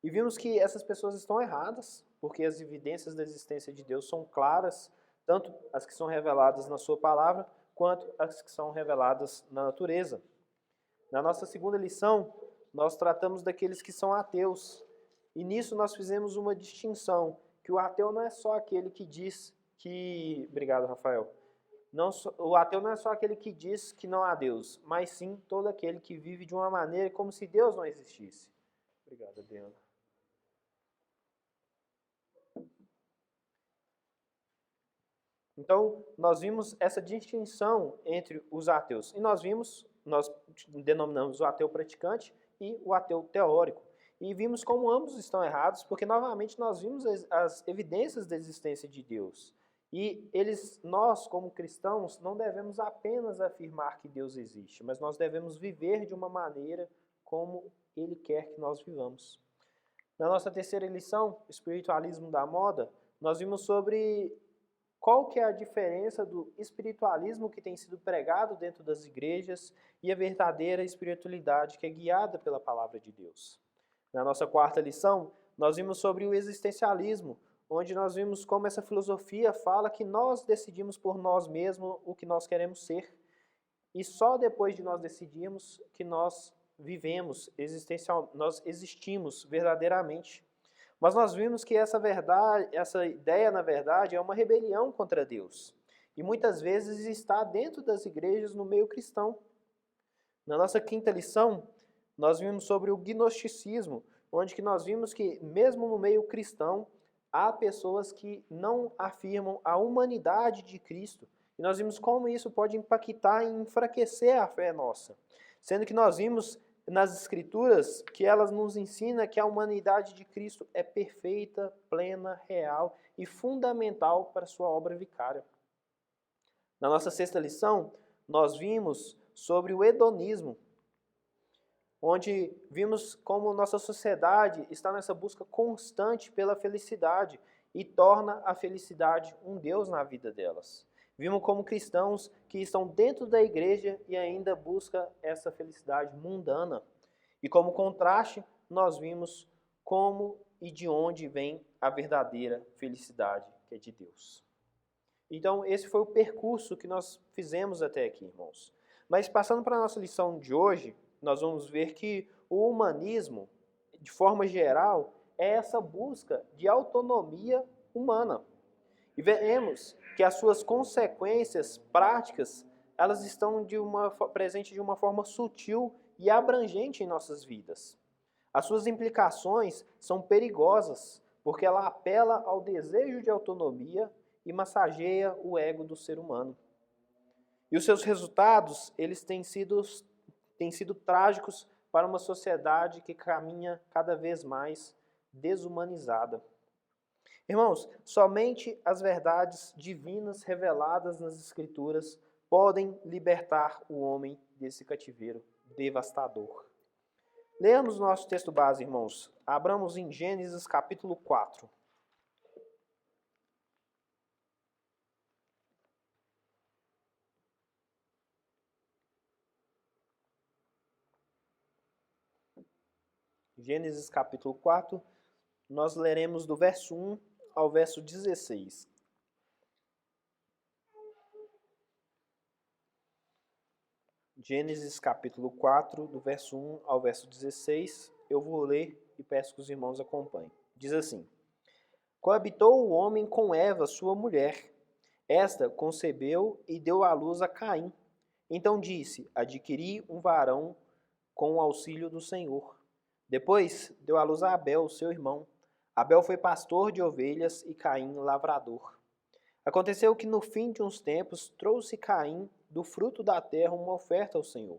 E vimos que essas pessoas estão erradas, porque as evidências da existência de Deus são claras, tanto as que são reveladas na sua palavra, quanto as que são reveladas na natureza. Na nossa segunda lição, nós tratamos daqueles que são ateus. E nisso nós fizemos uma distinção, que o ateu não é só aquele que diz que... Obrigado, Rafael. O ateu não é só aquele que diz que não há Deus, mas sim todo aquele que vive de uma maneira como se Deus não existisse. Obrigado, Adriana. Então, nós vimos essa distinção entre os ateus. E nós denominamos o ateu praticante e o ateu teórico. E vimos como ambos estão errados, porque novamente nós vimos as evidências da existência de Deus. E nós, como cristãos, não devemos apenas afirmar que Deus existe, mas nós devemos viver de uma maneira como Ele quer que nós vivamos. Na nossa terceira lição, Espiritualismo da Moda, nós vimos sobre qual que é a diferença do espiritualismo que tem sido pregado dentro das igrejas e a verdadeira espiritualidade que é guiada pela palavra de Deus. Na nossa quarta lição, nós vimos sobre o existencialismo, onde nós vimos como essa filosofia fala que nós decidimos por nós mesmos o que nós queremos ser, e só depois de nós decidirmos que nós vivemos, nós existimos verdadeiramente. Mas nós vimos que essa ideia, na verdade, é uma rebelião contra Deus. E muitas vezes está dentro das igrejas, no meio cristão. Na nossa quinta lição, nós vimos sobre o gnosticismo, onde que nós vimos que, mesmo no meio cristão, há pessoas que não afirmam a humanidade de Cristo. E nós vimos como isso pode impactar e enfraquecer a fé nossa. Sendo que nós vimos nas Escrituras que elas nos ensinam que a humanidade de Cristo é perfeita, plena, real e fundamental para a sua obra vicária. Na nossa sexta lição, nós vimos sobre o hedonismo, onde vimos como nossa sociedade está nessa busca constante pela felicidade e torna a felicidade um Deus na vida delas. Vimos como cristãos que estão dentro da igreja e ainda buscam essa felicidade mundana. E como contraste, nós vimos como e de onde vem a verdadeira felicidade, que é de Deus. Então, esse foi o percurso que nós fizemos até aqui, irmãos. Mas passando para a nossa lição de hoje, nós vamos ver que o humanismo, de forma geral, é essa busca de autonomia humana. E veremos que as suas consequências práticas, elas estão presentes de uma forma sutil e abrangente em nossas vidas. As suas implicações são perigosas, porque ela apela ao desejo de autonomia e massageia o ego do ser humano. E os seus resultados, eles têm sido trágicos para uma sociedade que caminha cada vez mais desumanizada. Irmãos, somente as verdades divinas reveladas nas Escrituras podem libertar o homem desse cativeiro devastador. Leamos nosso texto base, irmãos. Abramos em Gênesis capítulo 4. Gênesis capítulo 4, nós leremos do verso 1 ao verso 16. Gênesis capítulo 4, do verso 1 ao verso 16, eu vou ler e peço que os irmãos acompanhem. Diz assim: Coabitou o homem com Eva, sua mulher. Esta concebeu e deu à luz a Caim. Então disse: Adquiri um varão com o auxílio do Senhor. Depois deu à luz a Abel, seu irmão. Abel foi pastor de ovelhas e Caim lavrador. Aconteceu que no fim de uns tempos trouxe Caim do fruto da terra uma oferta ao Senhor.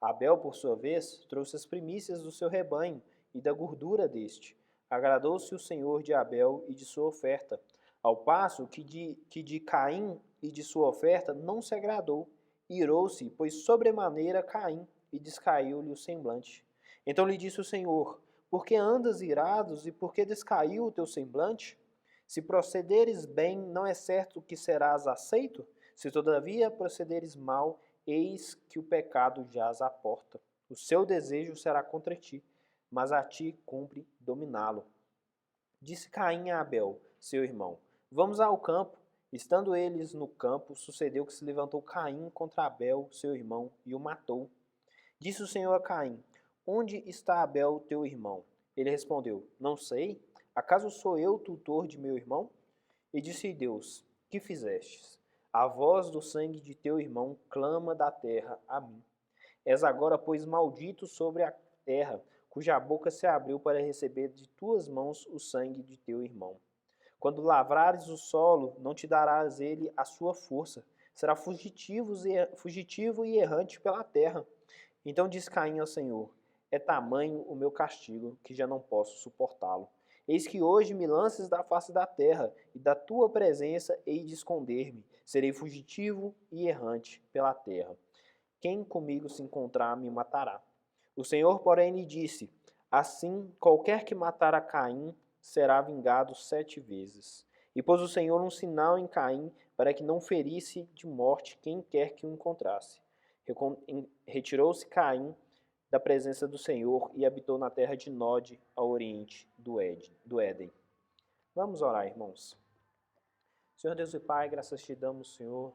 Abel, por sua vez, trouxe as primícias do seu rebanho e da gordura deste. Agradou-se o Senhor de Abel e de sua oferta, ao passo que de Caim e de sua oferta não se agradou. Irou-se, pois sobremaneira Caim, e descaiu-lhe o semblante. Então lhe disse o Senhor: Por que andas irados e por que descaiu o teu semblante? Se procederes bem, não é certo que serás aceito? Se todavia procederes mal, eis que o pecado jaz à porta. O seu desejo será contra ti, mas a ti cumpre dominá-lo. Disse Caim a Abel, seu irmão: Vamos ao campo. Estando eles no campo, sucedeu que se levantou Caim contra Abel, seu irmão, e o matou. Disse o Senhor a Caim: Onde está Abel, teu irmão? Ele respondeu: Não sei. Acaso sou eu tutor de meu irmão? E disse Deus: Que fizestes? A voz do sangue de teu irmão clama da terra a mim. És agora, pois, maldito sobre a terra, cuja boca se abriu para receber de tuas mãos o sangue de teu irmão. Quando lavrares o solo, não te darás ele a sua força. Será fugitivo e errante pela terra. Então disse Caim ao Senhor: É tamanho o meu castigo, que já não posso suportá-lo. Eis que hoje me lances da face da terra, e da tua presença hei de esconder-me. Serei fugitivo e errante pela terra. Quem comigo se encontrar me matará. O Senhor, porém, lhe disse: Assim, qualquer que matar a Caim será vingado 7 vezes. E pôs o Senhor um sinal em Caim, para que não ferisse de morte quem quer que o encontrasse. Retirou-se Caim da presença do Senhor e habitou na terra de Nod, ao oriente do Éden. Vamos orar, irmãos. Senhor Deus e Pai, graças te damos, Senhor,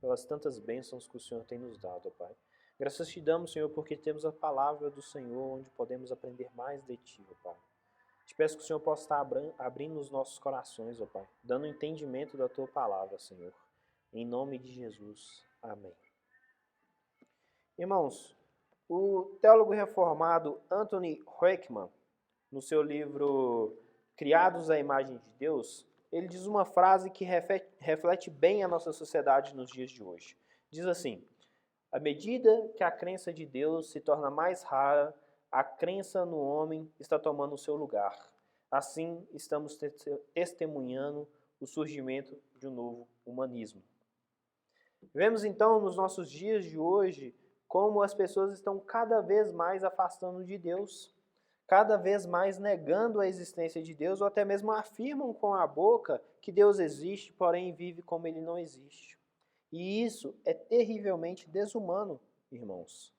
pelas tantas bênçãos que o Senhor tem nos dado, ó Pai. Graças te damos, Senhor, porque temos a palavra do Senhor, onde podemos aprender mais de Ti, ó Pai. Te peço que o Senhor possa estar abrindo os nossos corações, ó Pai, dando entendimento da Tua palavra, Senhor. Em nome de Jesus. Amém. Irmãos, o teólogo reformado Anthony Hoekman, no seu livro Criados à Imagem de Deus, ele diz uma frase que reflete bem a nossa sociedade nos dias de hoje. Diz assim: à medida que a crença de Deus se torna mais rara, a crença no homem está tomando o seu lugar. Assim, estamos testemunhando o surgimento de um novo humanismo. Vemos então nos nossos dias de hoje como as pessoas estão cada vez mais afastando de Deus, cada vez mais negando a existência de Deus, ou até mesmo afirmam com a boca que Deus existe, porém vive como ele não existe. E isso é terrivelmente desumano, irmãos.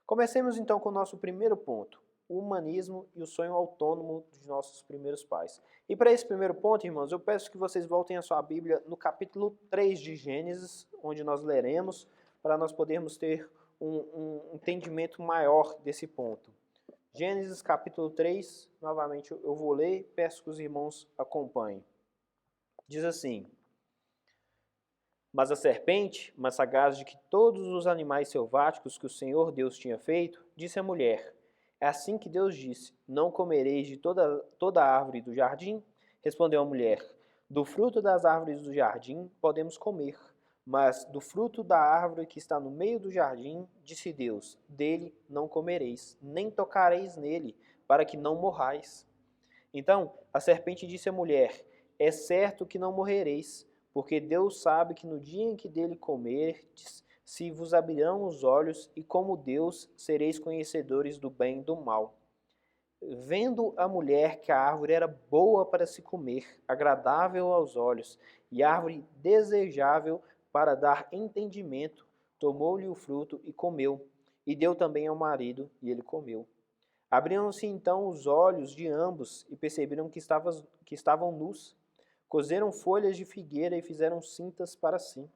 Comecemos então com o nosso primeiro ponto, o humanismo e o sonho autônomo dos nossos primeiros pais. E para esse primeiro ponto, irmãos, eu peço que vocês voltem a sua Bíblia no capítulo 3 de Gênesis, onde nós leremos, para nós podermos ter um entendimento maior desse ponto. Gênesis capítulo 3, novamente eu vou ler, peço que os irmãos acompanhem. Diz assim: Mas a serpente, mais sagaz de que todos os animais selváticos que o Senhor Deus tinha feito, disse à mulher: É assim que Deus disse: Não comereis de toda árvore do jardim? Respondeu a mulher: Do fruto das árvores do jardim podemos comer, mas do fruto da árvore que está no meio do jardim, disse Deus: Dele não comereis, nem tocareis nele, para que não morrais. Então a serpente disse à mulher: É certo que não morrereis, porque Deus sabe que no dia em que dele comerdes, se vos abrirão os olhos, e como Deus sereis conhecedores do bem e do mal. Vendo a mulher que a árvore era boa para se comer, agradável aos olhos, e árvore desejável para dar entendimento, tomou-lhe o fruto e comeu, e deu também ao marido, e ele comeu. Abriram-se então os olhos de ambos, e perceberam que estavam nus. Coseram folhas de figueira e fizeram cintas para si.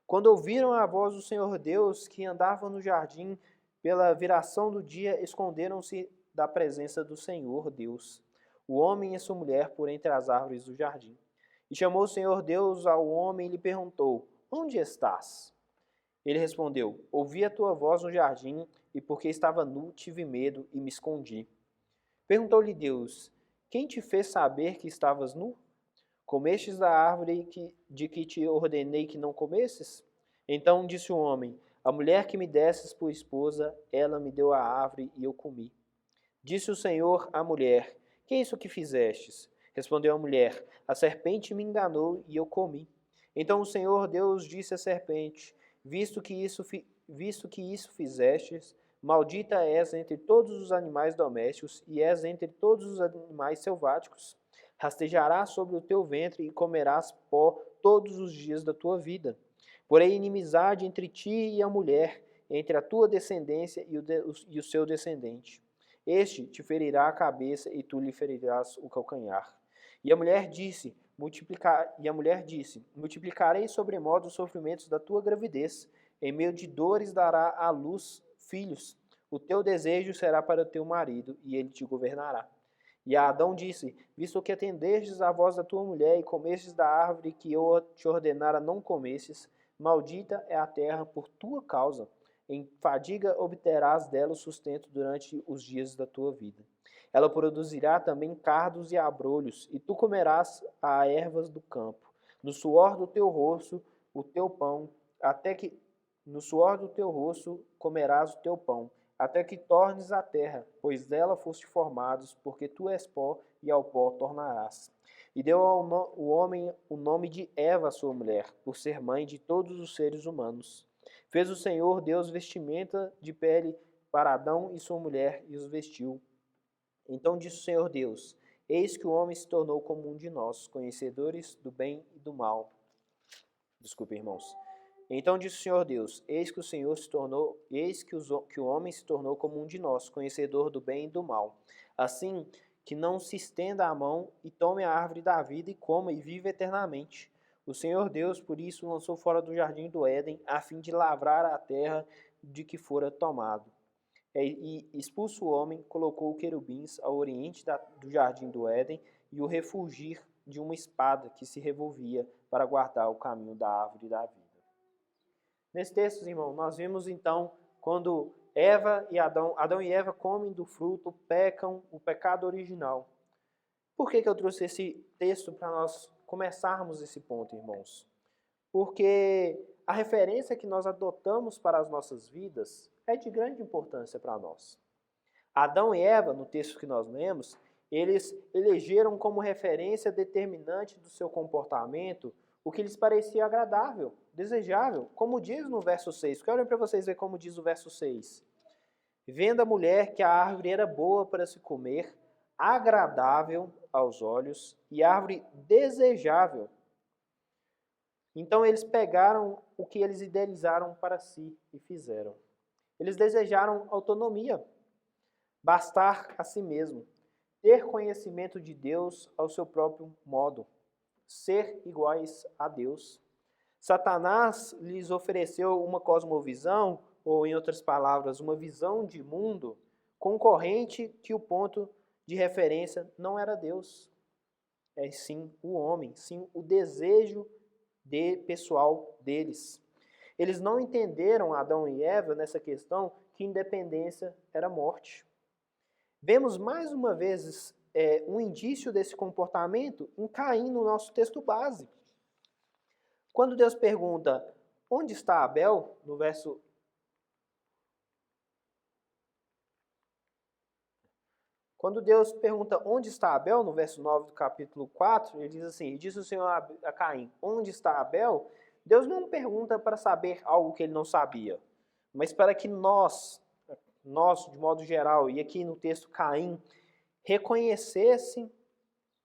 Quando ouviram a voz do Senhor Deus, que andava no jardim, pela viração do dia, esconderam-se da presença do Senhor Deus, o homem e sua mulher, por entre as árvores do jardim. E chamou o Senhor Deus ao homem e lhe perguntou: Onde estás? Ele respondeu: Ouvi a tua voz no jardim, e porque estava nu, tive medo e me escondi. Perguntou-lhe Deus: Quem te fez saber que estavas nu? Comestes da árvore de que te ordenei que não comesses? Então disse o homem: A mulher que me desses por esposa, ela me deu a árvore e eu comi. Disse o Senhor à mulher: Que é isso que fizestes? Respondeu a mulher: A serpente me enganou e eu comi. Então o Senhor Deus disse à serpente: Visto que isso fizestes, maldita és entre todos os animais domésticos e és entre todos os animais selváticos. Rastejarás sobre o teu ventre e comerás pó todos os dias da tua vida. Porém, inimizade entre ti e a mulher, entre a tua descendência e o seu descendente. Este te ferirá a cabeça e tu lhe ferirás o calcanhar. E a mulher disse, multiplicarei sobremodo os sofrimentos da tua gravidez. Em meio de dores dará à luz filhos. O teu desejo será para o teu marido, e ele te governará. E Adão disse, visto que atendestes à voz da tua mulher e comestes da árvore que eu te ordenara não comesses, maldita é a terra por tua causa. Em fadiga obterás dela o sustento durante os dias da tua vida. Ela produzirá também cardos e abrolhos, e tu comerás as ervas do campo. No suor do teu rosto, o teu pão, até que no suor do teu rosto comerás o teu pão, até que tornes a terra, pois dela foste formados, porque tu és pó, e ao pó tornarás. E deu ao homem o nome de Eva, sua mulher, por ser mãe de todos os seres humanos. Fez o Senhor Deus vestimenta de pele para Adão e sua mulher, e os vestiu. Então disse o Senhor Deus, eis que o homem se tornou como um de nós, conhecedores do bem e do mal. Desculpe, irmãos. Então disse o Senhor Deus, eis que o homem se tornou como um de nós, conhecedor do bem e do mal. Assim, que não se estenda a mão e tome a árvore da vida e coma e viva eternamente. O Senhor Deus, por isso, o lançou fora do jardim do Éden, a fim de lavrar a terra de que fora tomado. E expulso o homem, colocou querubins ao oriente do jardim do Éden e o refulgir de uma espada que se revolvia para guardar o caminho da árvore da vida. Nesse texto, irmão, nós vimos então quando Adão e Eva comem do fruto, pecam, o pecado original. Por que eu trouxe esse texto para nós começarmos esse ponto, irmãos? Porque a referência que nós adotamos para as nossas vidas é de grande importância para nós. Adão e Eva, no texto que nós lemos, eles elegeram como referência determinante do seu comportamento o que lhes parecia agradável, desejável, como diz no verso 6. Quero para vocês verem como diz o verso 6. Vendo a mulher que a árvore era boa para se comer, agradável aos olhos e árvore desejável. Então eles pegaram o que eles idealizaram para si e fizeram. Eles desejaram autonomia, bastar a si mesmo, ter conhecimento de Deus ao seu próprio modo, ser iguais a Deus. Satanás lhes ofereceu uma cosmovisão, ou em outras palavras, uma visão de mundo concorrente que o ponto de referência não era Deus, é sim o homem, sim o desejo pessoal deles. Eles não entenderam, Adão e Eva, nessa questão, que independência era morte. Vemos mais uma vez um indício desse comportamento em Caim no nosso texto base. Quando Deus pergunta, onde está Abel? No verso... Quando Deus pergunta onde está Abel, no verso 9 do capítulo 4, ele diz assim, e disse o Senhor a Caim, onde está Abel? Deus não pergunta para saber algo que ele não sabia, mas para que nós, de modo geral, e aqui no texto Caim, reconhecesse,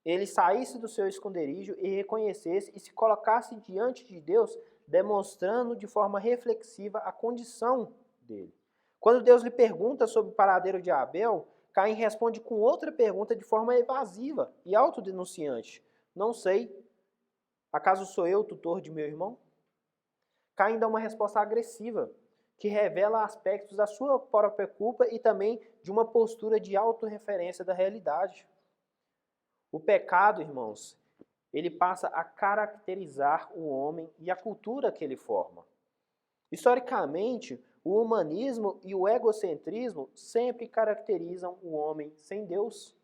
ele saísse do seu esconderijo e reconhecesse e se colocasse diante de Deus, demonstrando de forma reflexiva a condição dele. Quando Deus lhe pergunta sobre o paradeiro de Abel, Caim responde com outra pergunta de forma evasiva e autodenunciante. Não sei. Acaso sou eu o tutor de meu irmão? Caim dá uma resposta agressiva, que revela aspectos da sua própria culpa e também de uma postura de autorreferência da realidade. O pecado, irmãos, ele passa a caracterizar o homem e a cultura que ele forma. Historicamente, o humanismo e o egocentrismo sempre caracterizam o homem sem Deus.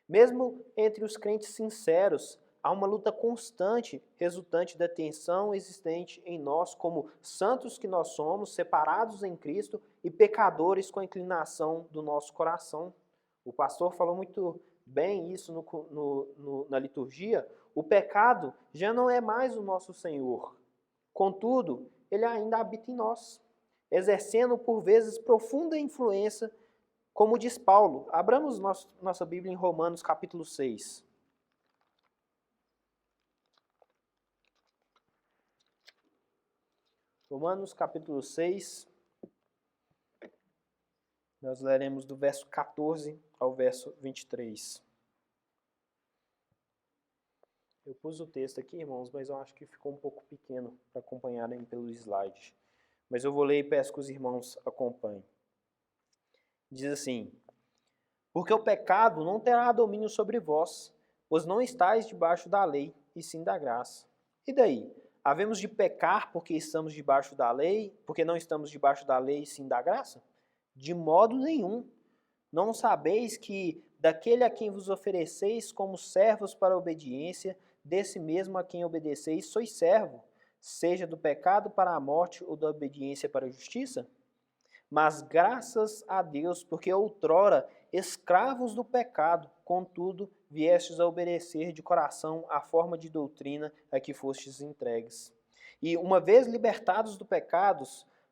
Mesmo entre os crentes sinceros, há uma luta constante resultante da tensão existente em nós como santos que nós somos, separados em Cristo e pecadores com a inclinação do nosso coração. O pastor falou muito bem isso na liturgia. O pecado já não é mais o nosso Senhor. Contudo, ele ainda habita em nós, exercendo por vezes profunda influência, como diz Paulo. Abramos nossa Bíblia em Romanos capítulo 6. Romanos capítulo 6. Nós leremos do verso 14 ao verso 23. Eu pus o texto aqui, irmãos, mas eu acho que ficou um pouco pequeno para acompanharem pelo slide. Mas eu vou ler e peço que os irmãos acompanhem. Diz assim: porque o pecado não terá domínio sobre vós, pois não estáis debaixo da lei, e sim da graça. E daí? Havemos de pecar porque estamos debaixo da lei, porque não estamos debaixo da lei, e sim da graça? De modo nenhum. Não sabeis que daquele a quem vos ofereceis como servos para a obediência, desse mesmo a quem obedeceis sois servo, seja do pecado para a morte ou da obediência para a justiça? Mas graças a Deus, porque outrora escravos do pecado, contudo, viestes a obedecer de coração a forma de doutrina a que fostes entregues. E uma vez libertados do pecado,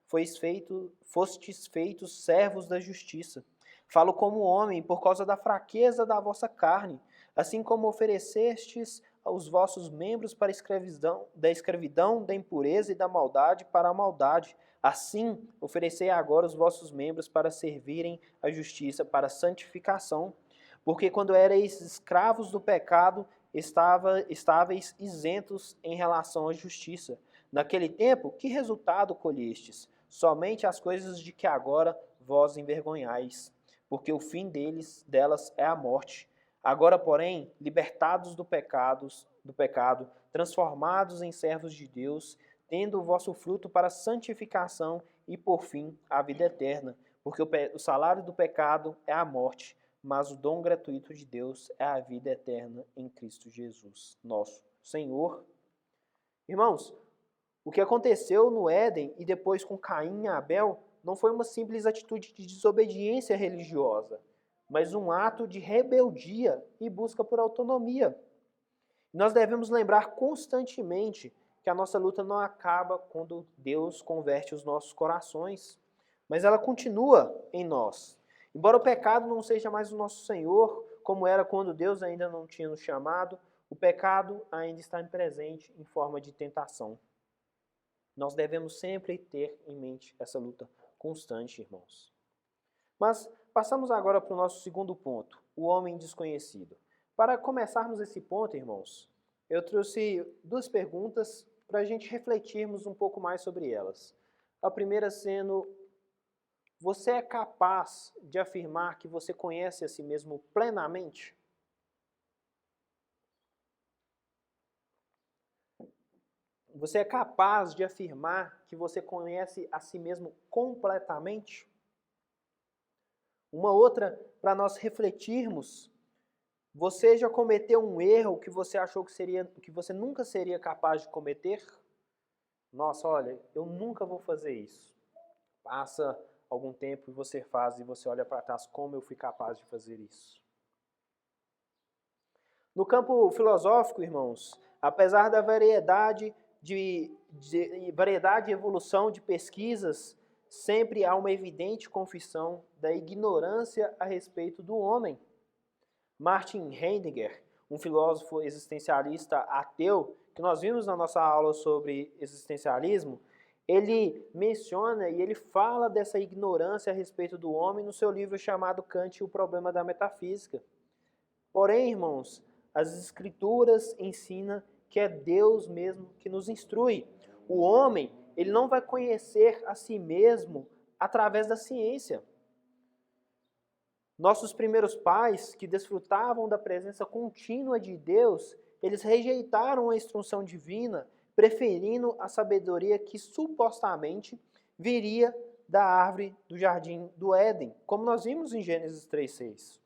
fostes feitos servos da justiça. Falo como homem, por causa da fraqueza da vossa carne, assim como oferecestes os vossos membros para a escravidão, da impureza e da maldade para a maldade. Assim, oferecei agora os vossos membros para servirem à justiça, para a santificação. Porque quando erais escravos do pecado, estáveis isentos em relação à justiça. Naquele tempo, que resultado colhestes? Somente as coisas de que agora vós envergonhais, porque o fim delas é a morte. Agora, porém, libertados do pecado, transformados em servos de Deus, tendo o vosso fruto para a santificação e, por fim, a vida eterna. Porque o salário do pecado é a morte, mas o dom gratuito de Deus é a vida eterna em Cristo Jesus, nosso Senhor. Irmãos, o que aconteceu no Éden e depois com Caim e Abel não foi uma simples atitude de desobediência religiosa, mas um ato de rebeldia e busca por autonomia. Nós devemos lembrar constantemente que a nossa luta não acaba quando Deus converte os nossos corações, mas ela continua em nós. Embora o pecado não seja mais o nosso Senhor, como era quando Deus ainda não tinha nos chamado, o pecado ainda está presente em forma de tentação. Nós devemos sempre ter em mente essa luta constante, irmãos. Mas passamos agora para o nosso segundo ponto, o homem desconhecido. Para começarmos esse ponto, irmãos, eu trouxe duas perguntas para a gente refletirmos um pouco mais sobre elas. A primeira sendo: você é capaz de afirmar que você conhece a si mesmo plenamente? Você é capaz de afirmar que você conhece a si mesmo completamente? Uma outra, para nós refletirmos: você já cometeu um erro que você achou que você nunca seria capaz de cometer? Nossa, olha, eu nunca vou fazer isso. Passa algum tempo e você faz, e você olha para trás: como eu fui capaz de fazer isso? No campo filosófico, irmãos, apesar da variedade e evolução de pesquisas, sempre há uma evidente confissão da ignorância a respeito do homem. Martin Heidegger, um filósofo existencialista ateu, que nós vimos na nossa aula sobre existencialismo, ele menciona e ele fala dessa ignorância a respeito do homem no seu livro chamado Kant e o Problema da Metafísica. Porém, irmãos, as Escrituras ensinam que é Deus mesmo que nos instrui. O homem, ele não vai conhecer a si mesmo através da ciência. Nossos primeiros pais, que desfrutavam da presença contínua de Deus, eles rejeitaram a instrução divina, preferindo a sabedoria que supostamente viria da árvore do jardim do Éden, como nós vimos em Gênesis 3:6.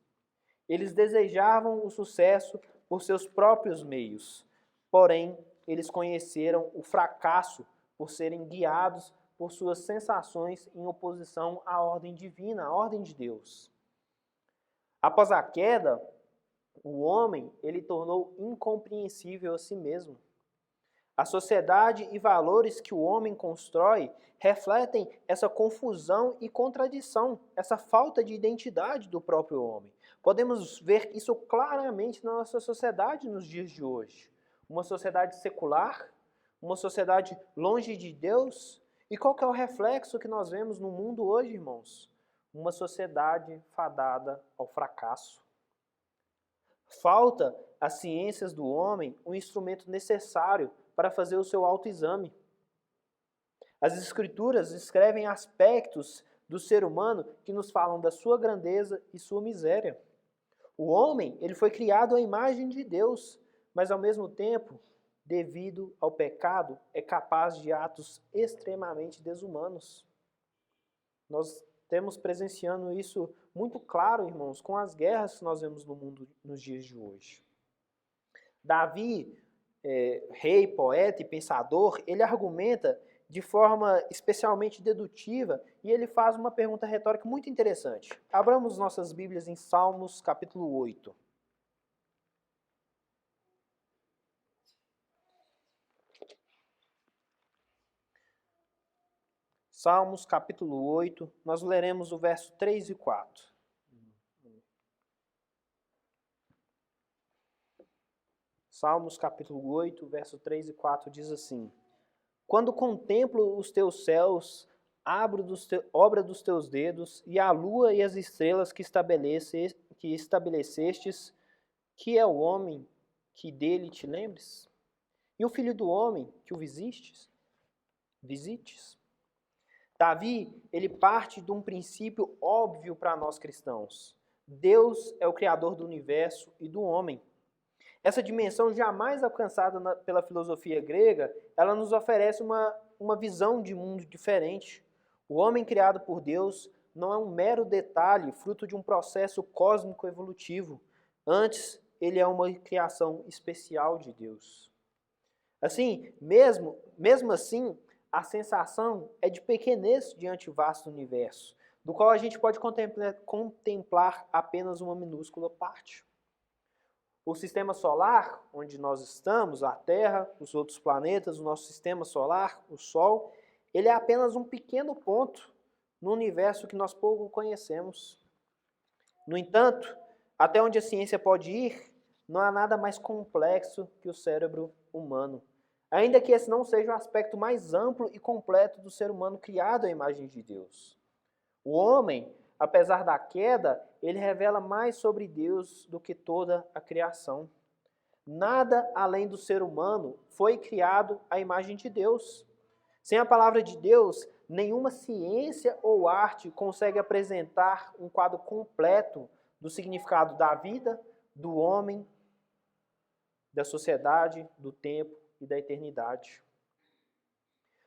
Eles desejavam o sucesso por seus próprios meios, porém, eles conheceram o fracasso por serem guiados por suas sensações em oposição à ordem divina, à ordem de Deus. Após a queda, o homem ele tornou incompreensível a si mesmo. A sociedade e valores que o homem constrói refletem essa confusão e contradição, essa falta de identidade do próprio homem. Podemos ver isso claramente na nossa sociedade nos dias de hoje. Uma sociedade secular, uma sociedade longe de Deus. E qual que é o reflexo que nós vemos no mundo hoje, irmãos? uma sociedade fadada ao fracasso. Falta às ciências do homem um instrumento necessário para fazer o seu autoexame. As Escrituras descrevem aspectos do ser humano que nos falam da sua grandeza e sua miséria. O homem, ele foi criado à imagem de Deus, mas ao mesmo tempo, devido ao pecado, é capaz de atos extremamente desumanos. Nós temos presenciando isso muito claro, irmãos, com as guerras que nós vemos no mundo nos dias de hoje. Davi, rei, poeta e pensador, ele argumenta de forma especialmente dedutiva e ele faz uma pergunta retórica muito interessante. Abramos nossas Bíblias em Salmos, capítulo 8. Salmos, capítulo 8, nós leremos o verso 3 e 4. Salmos, capítulo 8, verso 3 e 4 diz assim: Quando contemplo os teus céus, obra dos teus dedos, e a lua e as estrelas que estabelecestes, que é o homem que dele te lembres? E o filho do homem que o visites? Davi, ele parte de um princípio óbvio para nós cristãos. Deus é o criador do universo e do homem. Essa dimensão jamais alcançada pela filosofia grega, ela nos oferece uma visão de mundo diferente. O homem criado por Deus não é um mero detalhe, fruto de um processo cósmico evolutivo. Antes, ele é uma criação especial de Deus. Assim, mesmo assim, a sensação é de pequenez diante do vasto universo, do qual a gente pode contemplar apenas uma minúscula parte. O sistema solar, onde nós estamos, a Terra, os outros planetas, o nosso sistema solar, o Sol, ele é apenas um pequeno ponto no universo que nós pouco conhecemos. No entanto, até onde a ciência pode ir, não há nada mais complexo que o cérebro humano. Ainda que esse não seja o aspecto mais amplo e completo do ser humano criado à imagem de Deus. O homem, apesar da queda, ele revela mais sobre Deus do que toda a criação. Nada além do ser humano foi criado à imagem de Deus. Sem a palavra de Deus, nenhuma ciência ou arte consegue apresentar um quadro completo do significado da vida, do homem, da sociedade, do tempo e da eternidade.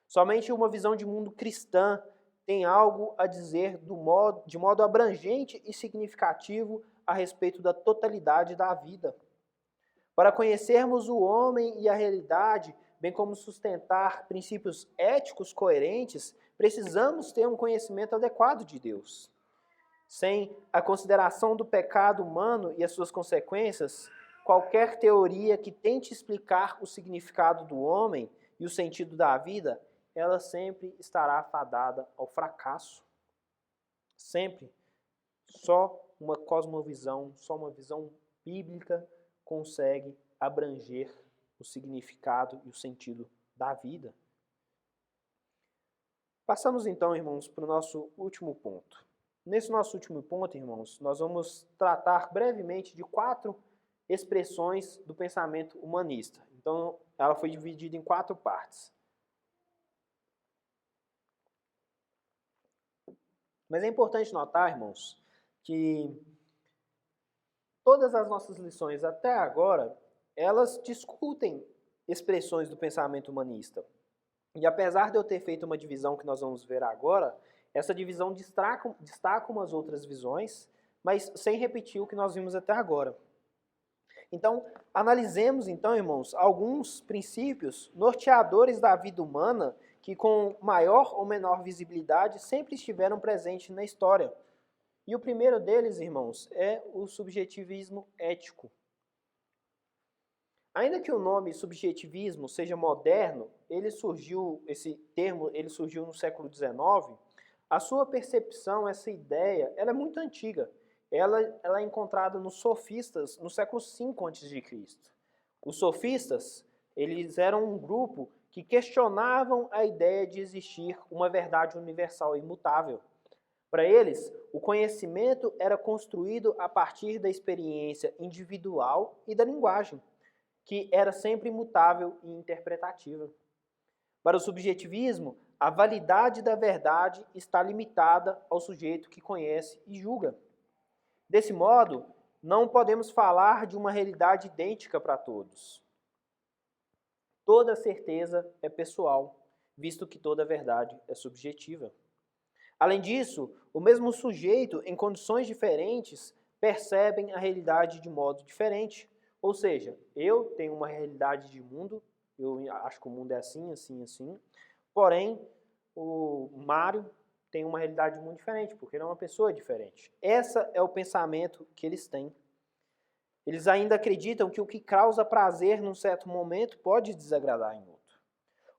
Somente uma visão de mundo cristã tem algo a dizer de modo abrangente e significativo a respeito da totalidade da vida. Para conhecermos o homem e a realidade, bem como sustentar princípios éticos coerentes, precisamos ter um conhecimento adequado de Deus. Sem a consideração do pecado humano e as suas consequências, qualquer teoria que tente explicar o significado do homem e o sentido da vida, ela sempre estará fadada ao fracasso. Sempre. Só uma cosmovisão, só uma visão bíblica consegue abranger o significado e o sentido da vida. Passamos então, irmãos, para o nosso último ponto. Nesse nosso último ponto, irmãos, nós vamos tratar brevemente de 4 expressões do pensamento humanista. Então, ela foi dividida em 4 partes. Mas é importante notar, irmãos, que todas as nossas lições até agora, elas discutem expressões do pensamento humanista. E apesar de eu ter feito uma divisão que nós vamos ver agora, essa divisão destaca umas outras visões, mas sem repetir o que nós vimos até agora. Então, analisemos então, irmãos, alguns princípios norteadores da vida humana que com maior ou menor visibilidade sempre estiveram presentes na história. E o primeiro deles, irmãos, é o subjetivismo ético. Ainda que o nome subjetivismo seja moderno, esse termo surgiu no século XIX, a sua percepção, essa ideia, ela é muito antiga. Ela é encontrada nos sofistas no século V a.C. Os sofistas, eles eram um grupo que questionavam a ideia de existir uma verdade universal e imutável. Para eles, o conhecimento era construído a partir da experiência individual e da linguagem, que era sempre imutável e interpretativa. Para o subjetivismo, a validade da verdade está limitada ao sujeito que conhece e julga. Desse modo, não podemos falar de uma realidade idêntica para todos. Toda certeza é pessoal, visto que toda verdade é subjetiva. Além disso, o mesmo sujeito, em condições diferentes, percebem a realidade de modo diferente. Ou seja, eu tenho uma realidade de mundo, eu acho que o mundo é assim, assim, assim. Porém, o Mário tem uma realidade muito diferente, porque ele é uma pessoa diferente. Esse é o pensamento que eles têm. Eles ainda acreditam que o que causa prazer num certo momento pode desagradar em outro.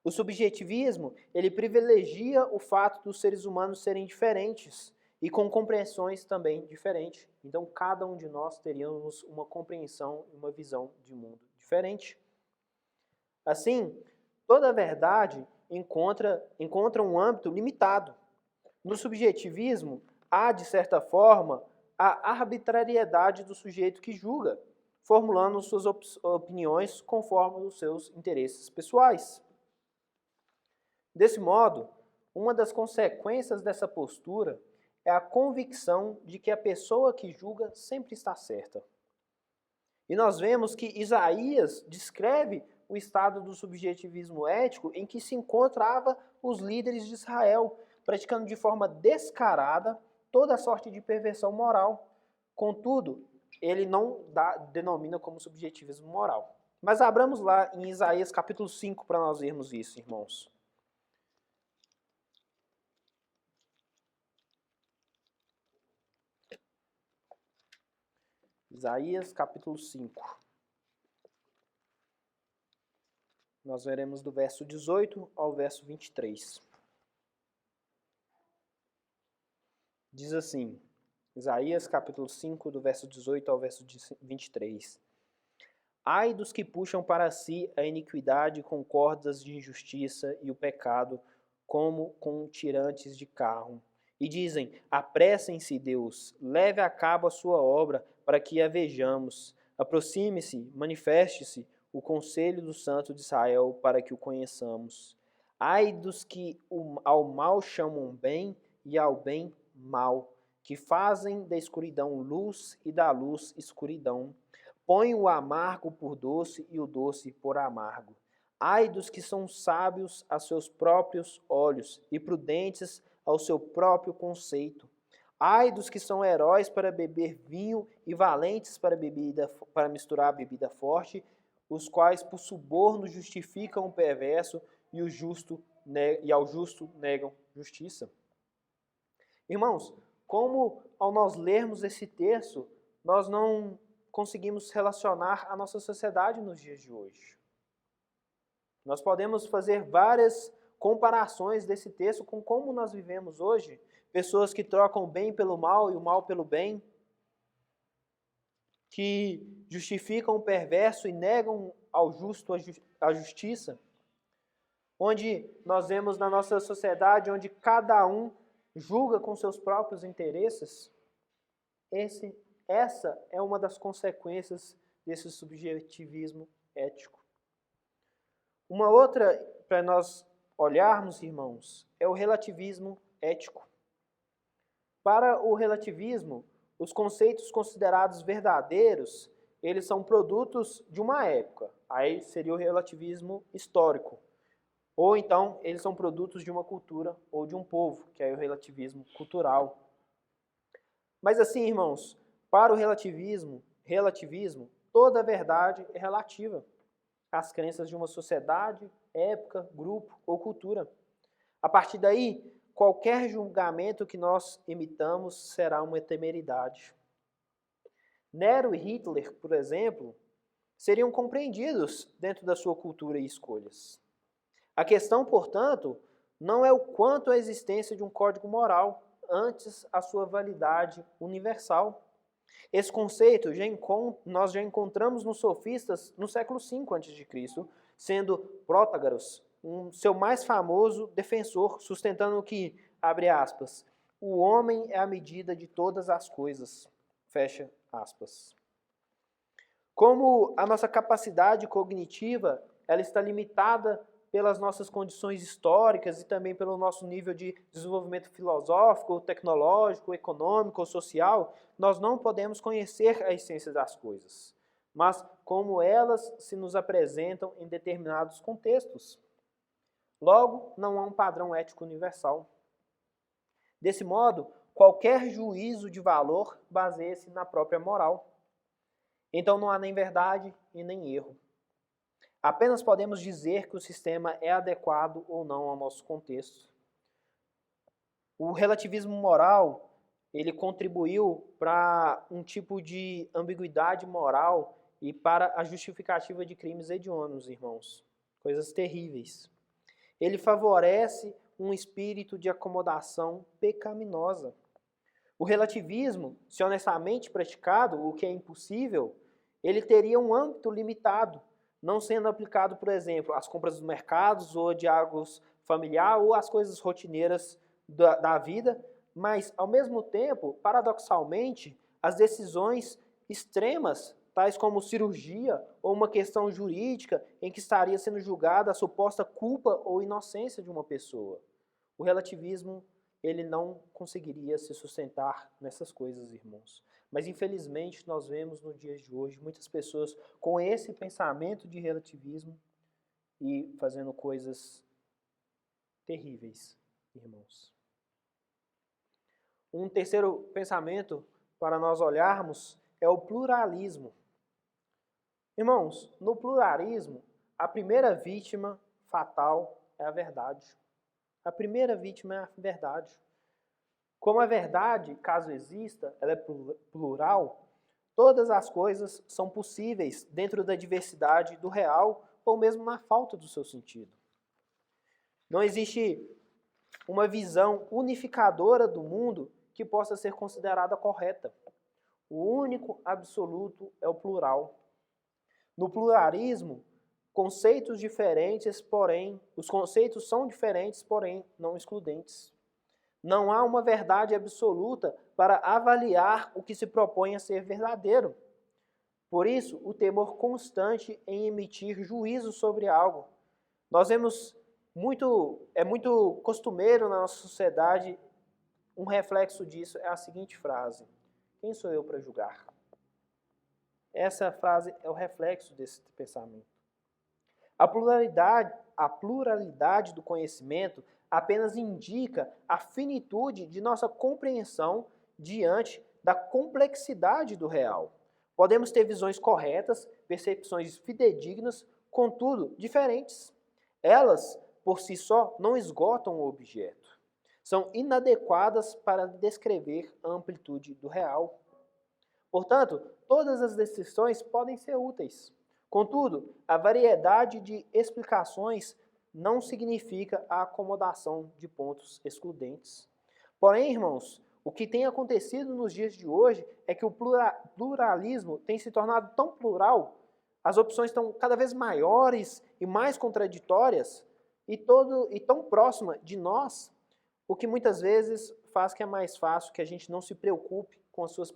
O subjetivismo, ele privilegia o fato dos seres humanos serem diferentes e com compreensões também diferentes. Então, cada um de nós teríamos uma compreensão e uma visão de mundo diferente. Assim, toda verdade encontra um âmbito limitado. No subjetivismo, há, de certa forma, a arbitrariedade do sujeito que julga, formulando suas opiniões conforme os seus interesses pessoais. Desse modo, uma das consequências dessa postura é a convicção de que a pessoa que julga sempre está certa. E nós vemos que Isaías descreve o estado do subjetivismo ético em que se encontrava os líderes de Israel, praticando de forma descarada toda sorte de perversão moral. Contudo, ele não denomina como subjetivismo moral. Mas abramos lá em Isaías capítulo 5 para nós vermos isso, irmãos. Isaías capítulo 5. Nós veremos do verso 18 ao verso 23. Diz assim, Isaías capítulo 5, do verso 18 ao verso 23. Ai dos que puxam para si a iniquidade com cordas de injustiça e o pecado, como com tirantes de carro. E dizem, apressem-se, Deus, leve a cabo a sua obra, para que a vejamos. Aproxime-se, manifeste-se o conselho do Santo de Israel, para que o conheçamos. Ai dos que ao mal chamam bem e ao bem mal, que fazem da escuridão luz e da luz escuridão. Põe o amargo por doce e o doce por amargo. Ai dos que são sábios a seus próprios olhos e prudentes ao seu próprio conceito. Ai dos que são heróis para beber vinho e valentes para misturar bebida forte, os quais por suborno justificam o perverso e ao justo negam justiça. Irmãos, como ao nós lermos esse texto, nós não conseguimos relacionar a nossa sociedade nos dias de hoje. Nós podemos fazer várias comparações desse texto com como nós vivemos hoje. Pessoas que trocam o bem pelo mal e o mal pelo bem, que justificam o perverso e negam ao justo a justiça. Onde nós vemos na nossa sociedade, onde cada um julga com seus próprios interesses. Essa é uma das consequências desse subjetivismo ético. Uma outra, para nós olharmos, irmãos, é o relativismo ético. Para o relativismo, os conceitos considerados verdadeiros, eles são produtos de uma época. Aí seria o relativismo histórico. Ou então, eles são produtos de uma cultura ou de um povo, que é o relativismo cultural. Mas assim, irmãos, para o relativismo, toda a verdade é relativa às crenças de uma sociedade, época, grupo ou cultura. A partir daí, qualquer julgamento que nós emitamos será uma temeridade. Nero e Hitler, por exemplo, seriam compreendidos dentro da sua cultura e escolhas. A questão, portanto, não é o quanto a existência de um código moral, antes a sua validade universal. Esse conceito nós já encontramos nos sofistas no século V a.C., sendo Protágoras seu mais famoso defensor, sustentando que, abre aspas, o homem é a medida de todas as coisas. Fecha aspas. Como a nossa capacidade cognitiva, ela está limitada pelas nossas condições históricas e também pelo nosso nível de desenvolvimento filosófico, tecnológico, econômico ou social, nós não podemos conhecer a essência das coisas, mas como elas se nos apresentam em determinados contextos. Logo, não há um padrão ético universal. Desse modo, qualquer juízo de valor baseia-se na própria moral. Então não há nem verdade e nem erro. Apenas podemos dizer que o sistema é adequado ou não ao nosso contexto. O relativismo moral, ele contribuiu para um tipo de ambiguidade moral e para a justificativa de crimes hediondos, irmãos. Coisas terríveis. Ele favorece um espírito de acomodação pecaminosa. O relativismo, se honestamente praticado, o que é impossível, ele teria um âmbito limitado, não sendo aplicado, por exemplo, às compras dos mercados, ou diálogos familiar, ou às coisas rotineiras da vida, mas, ao mesmo tempo, paradoxalmente, as decisões extremas, tais como cirurgia ou uma questão jurídica em que estaria sendo julgada a suposta culpa ou inocência de uma pessoa. O relativismo, ele não conseguiria se sustentar nessas coisas, irmãos. Mas, infelizmente, nós vemos no dia de hoje muitas pessoas com esse pensamento de relativismo e fazendo coisas terríveis, irmãos. Um terceiro pensamento para nós olharmos é o pluralismo. Irmãos, no pluralismo, a primeira vítima fatal é a verdade. A primeira vítima é a verdade. Como a verdade, caso exista, ela é plural, todas as coisas são possíveis dentro da diversidade do real ou mesmo na falta do seu sentido. Não existe uma visão unificadora do mundo que possa ser considerada correta. O único absoluto é o plural. No pluralismo, conceitos diferentes, porém, os conceitos são diferentes, porém, não excludentes. Não há uma verdade absoluta para avaliar o que se propõe a ser verdadeiro. Por isso, o temor constante em emitir juízo sobre algo. Nós vemos é muito costumeiro na nossa sociedade, um reflexo disso é a seguinte frase: quem sou eu para julgar? Essa frase é o reflexo desse pensamento. A pluralidade do conhecimento apenas indica a finitude de nossa compreensão diante da complexidade do real. Podemos ter visões corretas, percepções fidedignas, contudo, diferentes. Elas, por si só, não esgotam o objeto. São inadequadas para descrever a amplitude do real. Portanto, todas as descrições podem ser úteis. Contudo, a variedade de explicações não significa a acomodação de pontos excludentes. Porém, irmãos, o que tem acontecido nos dias de hoje é que o pluralismo tem se tornado tão plural, as opções estão cada vez maiores e mais contraditórias e tão próxima de nós, o que muitas vezes faz que é mais fácil que a gente não se preocupe com as suas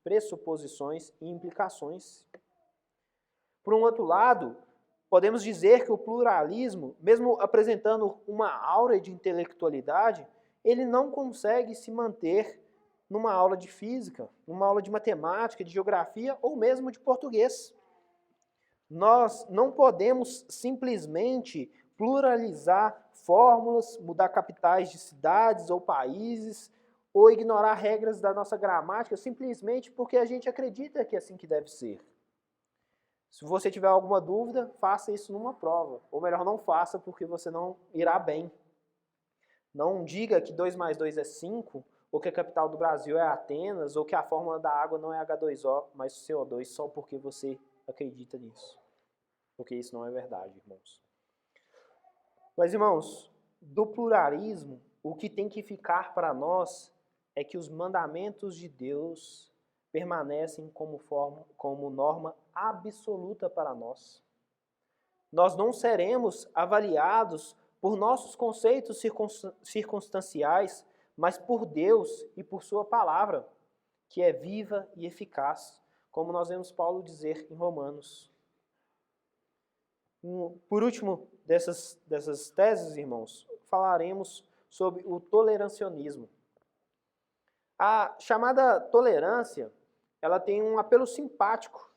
pressuposições e implicações. Por um outro lado, podemos dizer que o pluralismo, mesmo apresentando uma aura de intelectualidade, ele não consegue se manter numa aula de física, numa aula de matemática, de geografia ou mesmo de português. Nós não podemos simplesmente pluralizar fórmulas, mudar capitais de cidades ou países, ou ignorar regras da nossa gramática simplesmente porque a gente acredita que é assim que deve ser. Se você tiver alguma dúvida, faça isso numa prova. Ou melhor, não faça porque você não irá bem. Não diga que 2 mais 2 é 5, ou que a capital do Brasil é Atenas, ou que a fórmula da água não é H2O, mas CO2, só porque você acredita nisso. Porque isso não é verdade, irmãos. Mas, irmãos, do pluralismo, o que tem que ficar para nós é que os mandamentos de Deus permanecem como norma absoluta para nós. Nós não seremos avaliados por nossos conceitos circunstanciais, mas por Deus e por sua palavra, que é viva e eficaz, como nós vemos Paulo dizer em Romanos. Por último dessas teses, irmãos, falaremos sobre o tolerancianismo. A chamada tolerância, ela tem um apelo simpático,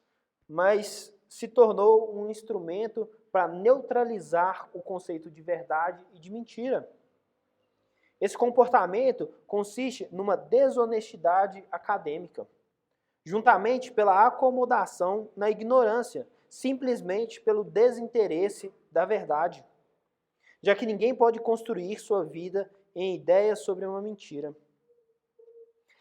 mas se tornou um instrumento para neutralizar o conceito de verdade e de mentira. Esse comportamento consiste numa desonestidade acadêmica, juntamente pela acomodação na ignorância, simplesmente pelo desinteresse da verdade, já que ninguém pode construir sua vida em ideias sobre uma mentira.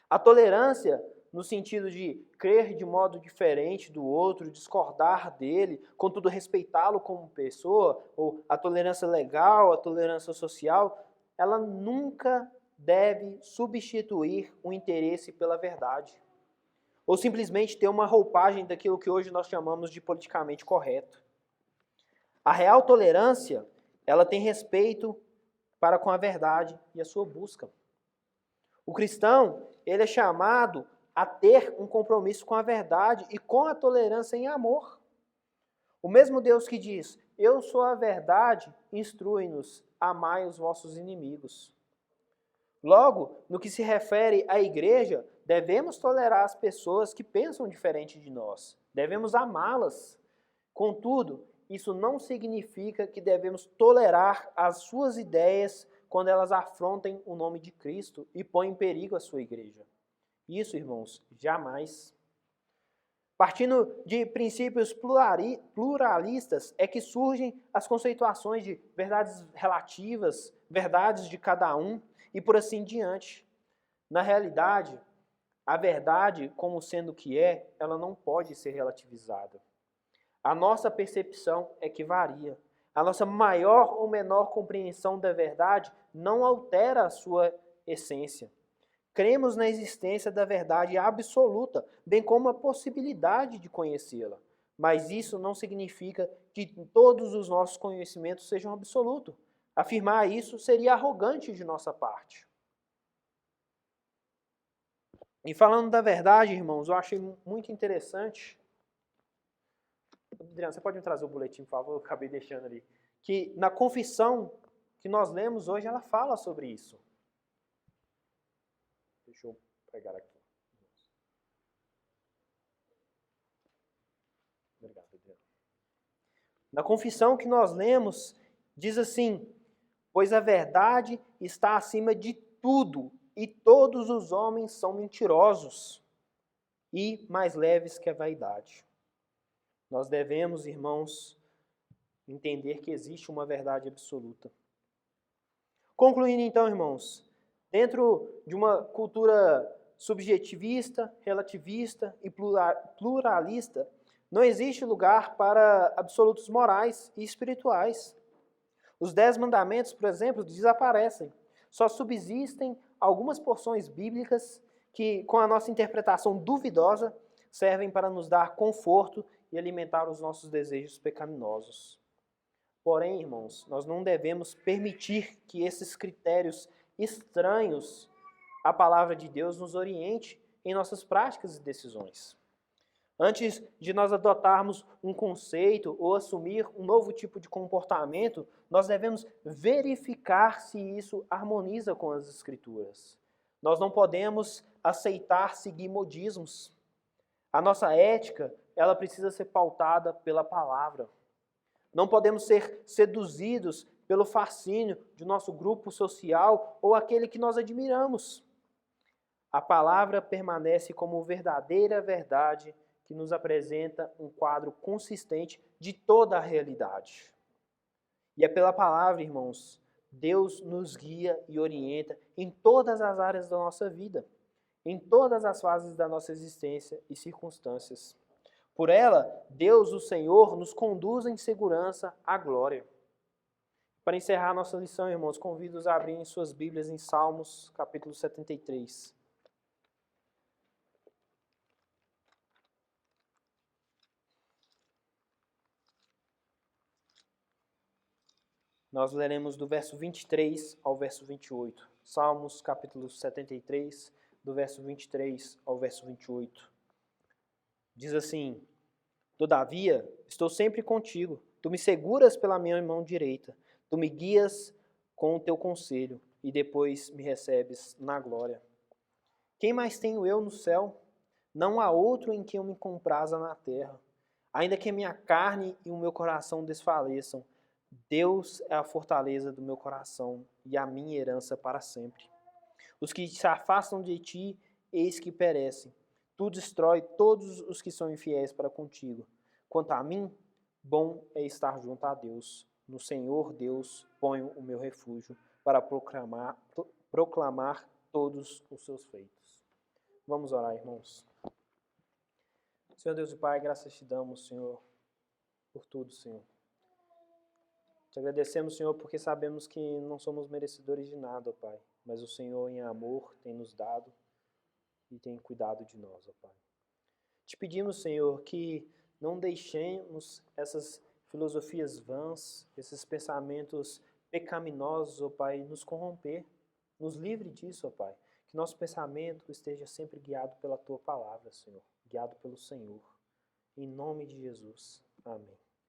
A tolerância, no sentido de crer de modo diferente do outro, discordar dele, contudo respeitá-lo como pessoa, ou a tolerância legal, a tolerância social, ela nunca deve substituir o interesse pela verdade, ou simplesmente ter uma roupagem daquilo que hoje nós chamamos de politicamente correto. A real tolerância, ela tem respeito para com a verdade e a sua busca. O cristão, ele é chamado a ter um compromisso com a verdade e com a tolerância em amor. O mesmo Deus que diz, eu sou a verdade, instrui-nos, amai os vossos inimigos. Logo, no que se refere à igreja, devemos tolerar as pessoas que pensam diferente de nós. Devemos amá-las. Contudo, isso não significa que devemos tolerar as suas ideias quando elas afrontem o nome de Cristo e põem em perigo a sua igreja. Isso, irmãos, jamais. Partindo de princípios pluralistas é que surgem as conceituações de verdades relativas, verdades de cada um e por assim diante. Na realidade, a verdade, como sendo o que é, ela não pode ser relativizada. A nossa percepção é que varia. A nossa maior ou menor compreensão da verdade não altera a sua essência. Cremos na existência da verdade absoluta, bem como a possibilidade de conhecê-la. Mas isso não significa que todos os nossos conhecimentos sejam absolutos. Afirmar isso seria arrogante de nossa parte. E falando da verdade, irmãos, eu achei muito interessante. Adriano, você pode me trazer o boletim, por favor? Eu acabei deixando ali. Que na confissão que nós lemos hoje, ela fala sobre isso. Deixa eu pegar aqui. Obrigado, Adriano. Na confissão que nós lemos, diz assim, pois a verdade está acima de tudo, e todos os homens são mentirosos e mais leves que a vaidade. Nós devemos, irmãos, entender que existe uma verdade absoluta. Concluindo então, irmãos, dentro de uma cultura subjetivista, relativista e pluralista, não existe lugar para absolutos morais e espirituais. Os 10 mandamentos, por exemplo, desaparecem. Só subsistem algumas porções bíblicas que, com a nossa interpretação duvidosa, servem para nos dar conforto e alimentar os nossos desejos pecaminosos. Porém, irmãos, nós não devemos permitir que esses critérios estranhos à palavra de Deus nos oriente em nossas práticas e decisões. Antes de nós adotarmos um conceito ou assumir um novo tipo de comportamento, nós devemos verificar se isso harmoniza com as Escrituras. Nós não podemos aceitar seguir modismos. A nossa ética, ela precisa ser pautada pela palavra. Não podemos ser seduzidos pelo fascínio de nosso grupo social ou aquele que nós admiramos. A palavra permanece como verdadeira verdade que nos apresenta um quadro consistente de toda a realidade. E é pela palavra, irmãos, Deus nos guia e orienta em todas as áreas da nossa vida, em todas as fases da nossa existência e circunstâncias. Por ela, Deus, o Senhor, nos conduz em segurança à glória. Para encerrar nossa lição, irmãos, convido-os a abrirem suas Bíblias em Salmos, capítulo 73. Nós leremos do verso 23 ao verso 28. Salmos capítulo 73, do verso 23 ao verso 28. Diz assim: Todavia, estou sempre contigo. Tu me seguras pela minha mão direita. Tu me guias com o teu conselho e depois me recebes na glória. Quem mais tenho eu no céu? Não há outro em quem eu me compraza na terra. Ainda que a minha carne e o meu coração desfaleçam, Deus é a fortaleza do meu coração e a minha herança para sempre. Os que se afastam de ti, eis que perecem. Tu destrói todos os que são infiéis para contigo. Quanto a mim, bom é estar junto a Deus. No Senhor Deus ponho o meu refúgio para proclamar todos os seus feitos. Vamos orar, irmãos. Senhor Deus e Pai, graças te damos, Senhor, por tudo, Senhor. Te agradecemos, Senhor, porque sabemos que não somos merecedores de nada, ó Pai, mas o Senhor, em amor, tem nos dado e tem cuidado de nós, ó Pai. Te pedimos, Senhor, que não deixemos essas filosofias vãs, esses pensamentos pecaminosos, ó Pai, nos corromper. Nos livre disso, ó Pai. Que nosso pensamento esteja sempre guiado pela Tua palavra, Senhor. Guiado pelo Senhor. Em nome de Jesus. Amém.